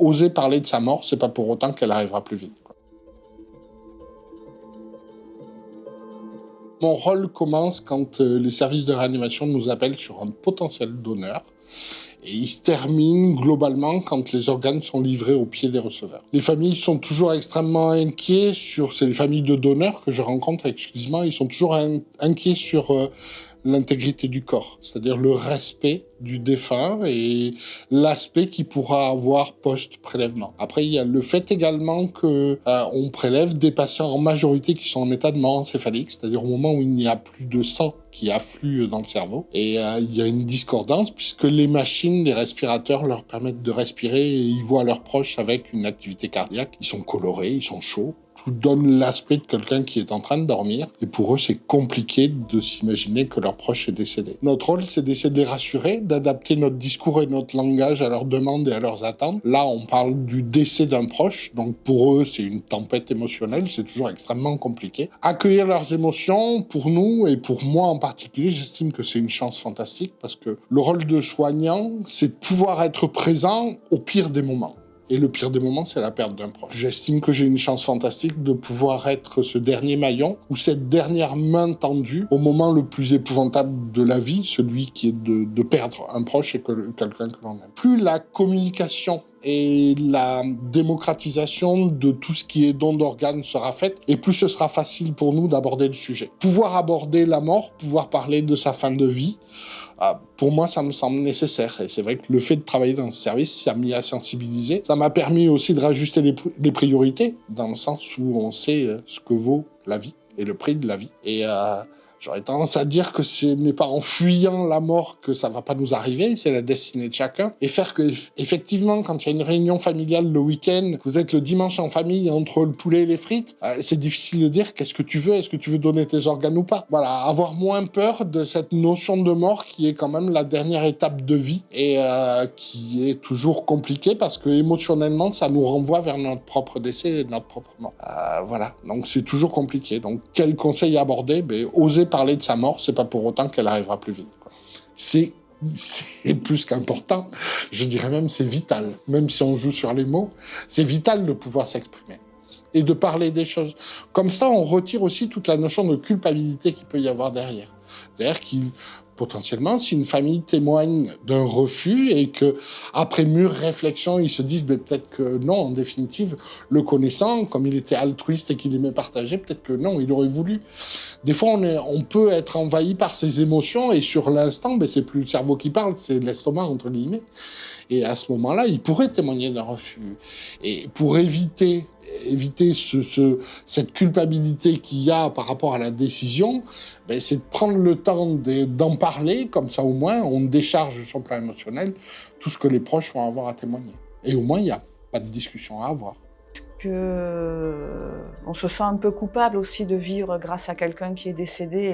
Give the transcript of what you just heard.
oser parler de sa mort, c'est pas pour autant qu'elle arrivera plus vite, quoi. Mon rôle commence quand les services de réanimation nous appellent sur un potentiel donneur. Et il se termine globalement quand les organes sont livrés au pied des receveurs. Les familles sont toujours extrêmement inquiets c'est les familles de donneurs que je rencontre exclusivement, ils sont toujours inquiets sur l'intégrité du corps, c'est-à-dire le respect du défunt et l'aspect qu'il pourra avoir post-prélèvement. Après, il y a le fait également que on prélève des patients en majorité qui sont en état de mort encéphalique, c'est-à-dire au moment où il n'y a plus de sang qui afflue dans le cerveau. Et il y a une discordance puisque les machines, les respirateurs leur permettent de respirer et ils voient leurs proches avec une activité cardiaque. Ils sont colorés, ils sont chauds. Tout donne l'aspect de quelqu'un qui est en train de dormir. Et pour eux, c'est compliqué de s'imaginer que leur proche est décédé. Notre rôle, c'est d'essayer de les rassurer, d'adapter notre discours et notre langage à leurs demandes et à leurs attentes. Là, on parle du décès d'un proche. Donc pour eux, c'est une tempête émotionnelle. C'est toujours extrêmement compliqué. Accueillir leurs émotions, pour nous et pour moi en particulier, j'estime que c'est une chance fantastique parce que le rôle de soignant, c'est de pouvoir être présent au pire des moments. Et le pire des moments, c'est la perte d'un proche. J'estime que j'ai une chance fantastique de pouvoir être ce dernier maillon ou cette dernière main tendue au moment le plus épouvantable de la vie, celui qui est de perdre un proche et quelqu'un que l'on aime. Plus la communication et la démocratisation de tout ce qui est don d'organes sera faite, et plus ce sera facile pour nous d'aborder le sujet. Pouvoir aborder la mort, pouvoir parler de sa fin de vie, pour moi, ça me semble nécessaire. Et c'est vrai que le fait de travailler dans ce service, ça m'a mis à sensibiliser. Ça m'a permis aussi de rajuster les priorités, dans le sens où on sait ce que vaut la vie et le prix de la vie. Et j'aurais tendance à dire que ce n'est pas en fuyant la mort que ça va pas nous arriver, c'est la destinée de chacun. Et faire que, effectivement, quand il y a une réunion familiale le week-end, vous êtes le dimanche en famille entre le poulet et les frites, c'est difficile de dire qu'est-ce que tu veux, est-ce que tu veux donner tes organes ou pas. Voilà, avoir moins peur de cette notion de mort qui est quand même la dernière étape de vie et qui est toujours compliquée parce que émotionnellement, ça nous renvoie vers notre propre décès et notre propre mort. Voilà, donc c'est toujours compliqué. Donc quel conseil aborder? Oser parler de sa mort, c'est pas pour autant qu'elle arrivera plus vite, quoi. C'est plus qu'important, je dirais même c'est vital. Même si on joue sur les mots, c'est vital de pouvoir s'exprimer et de parler des choses. Comme ça, on retire aussi toute la notion de culpabilité qu'il peut y avoir derrière. C'est-à-dire potentiellement, si une famille témoigne d'un refus et que, après mûre réflexion, ils se disent peut-être que non, en définitive, le connaissant, comme il était altruiste et qu'il aimait partager, peut-être que non, il aurait voulu. Des fois, on peut être envahi par ses émotions et sur l'instant, c'est plus le cerveau qui parle, c'est l'estomac, entre guillemets. Et à ce moment-là, il pourrait témoigner d'un refus. Et pour éviter cette culpabilité qu'il y a par rapport à la décision, c'est de prendre le temps d'en parler, comme ça au moins on décharge sur le plan émotionnel tout ce que les proches vont avoir à témoigner. Et au moins il n'y a pas de discussion à avoir. On se sent un peu coupable aussi de vivre grâce à quelqu'un qui est décédé.